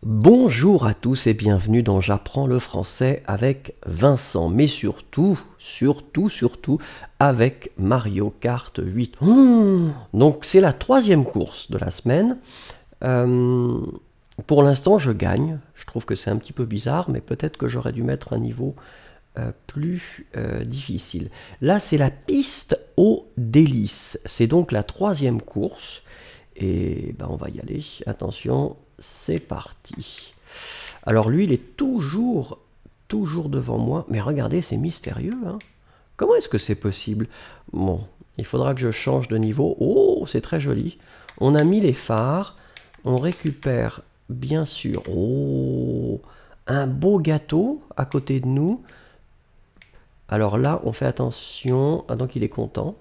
Bonjour à tous et bienvenue dans J'apprends le français avec Vincent, mais surtout avec Mario Kart 8. Donc c'est la troisième course de la semaine. Euh, pour l'instant je gagne, je trouve que c'est un petit peu bizarre, mais peut-être que j'aurais dû mettre un niveau plus difficile. Là c'est la piste aux délices, c'est donc la troisième course. Et ben on va y aller, attention, c'est parti. Alors lui, il est toujours devant moi. Mais regardez, c'est mystérieux, hein. Comment est-ce que c'est possible? Bon, il faudra que je change de niveau. Oh, c'est très joli. On a mis les phares. On récupère, bien sûr, oh, un beau gâteau à côté de nous. Alors là, on fait attention. Ah, donc il est content.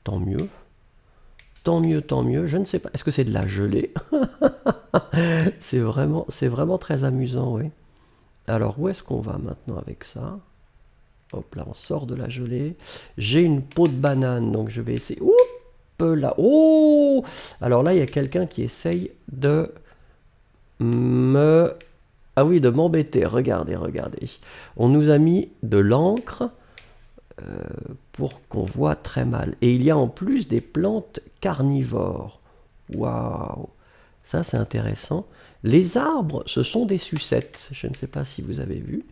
Tant mieux. Tant mieux, tant mieux. Je ne sais pas. Est-ce que c'est de la gelée? C'est vraiment très amusant, oui. Alors, où est-ce qu'on va maintenant avec ça? Hop là, on sort de la gelée. J'ai une peau de banane, donc je vais essayer. Oup là. Oh! Alors là, il y a quelqu'un qui essaye de me... Ah oui, de m'embêter. Regardez, regardez. On nous a mis de l'encre pour qu'on voit très mal. Et il y a en plus des plantes carnivores. Waouh! Ça, c'est intéressant. Les arbres, ce sont des sucettes. Je ne sais pas si vous avez vu.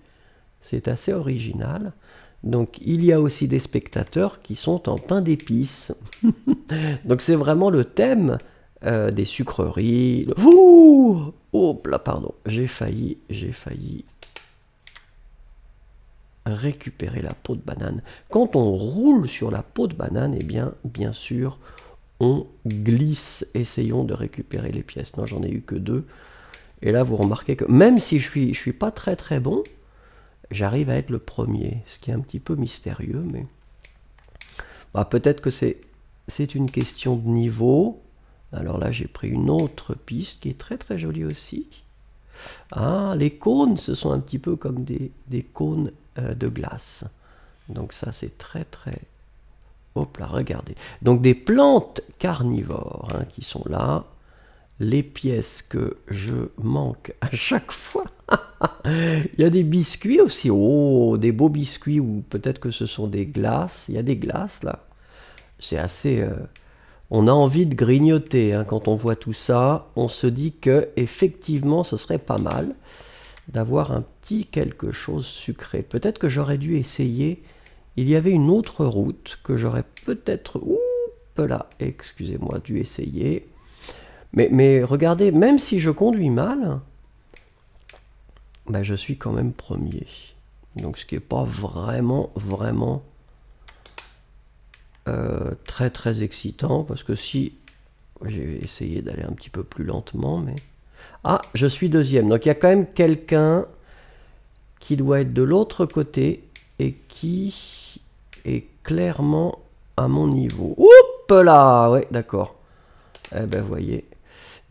C'est assez original. Donc, il y a aussi des spectateurs qui sont en pain d'épices. Donc, c'est vraiment le thème des sucreries. Ouh! Hop là, pardon. J'ai failli récupérer la peau de banane. Quand on roule sur la peau de banane, eh bien sûr, on glisse. Essayons de récupérer les pièces. Non, j'en ai eu que 2. Et là, vous remarquez que même si je suis pas très très bon, j'arrive à être le premier. Ce qui est un petit peu mystérieux, mais... Bah, peut-être que c'est une question de niveau. Alors là, j'ai pris une autre piste qui est très très jolie aussi. Ah, les cônes, ce sont un petit peu comme des cônes de glace. Donc ça, c'est très très... Hop là, regardez. Donc des plantes carnivores hein, qui sont là. Les pièces que je manque à chaque fois. Il y a des biscuits aussi. Oh, des beaux biscuits ou peut-être que ce sont des glaces. Il y a des glaces là. C'est assez... On a envie de grignoter hein, quand on voit tout ça. On se dit que effectivement, ce serait pas mal d'avoir un petit quelque chose sucré. Peut-être que j'aurais dû essayer. Il y avait une autre route que j'aurais peut-être... Oups là, excusez-moi, dû essayer. Mais regardez, même si je conduis mal, ben je suis quand même premier. Donc ce qui n'est pas vraiment très très excitant. Parce que si... J'ai essayé d'aller un petit peu plus lentement, mais... Ah, je suis deuxième. Donc il y a quand même quelqu'un qui doit être de l'autre côté et qui est clairement à mon niveau. Oups là! Ouais, d'accord. Eh ben, voyez...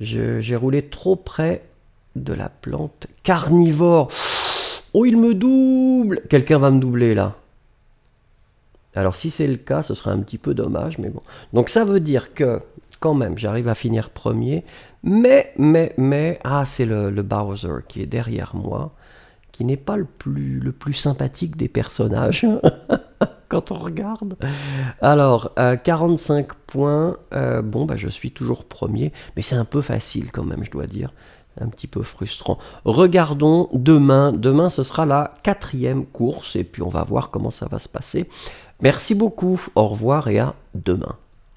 J'ai roulé trop près de la plante carnivore. Oh, il me double! Quelqu'un va me doubler là. Alors si c'est le cas, ce serait un petit peu dommage, mais bon. Donc ça veut dire que, quand même, j'arrive à finir premier. Mais, ah, c'est le Bowser qui est derrière moi, qui n'est pas le plus sympathique des personnages. Quand on regarde. Alors, 45 points. Bon, bah, je suis toujours premier. Mais c'est un peu facile quand même, je dois dire. Un petit peu frustrant. Regardons demain. Demain, ce sera la 4e course. Et puis, on va voir comment ça va se passer. Merci beaucoup. Au revoir et à demain.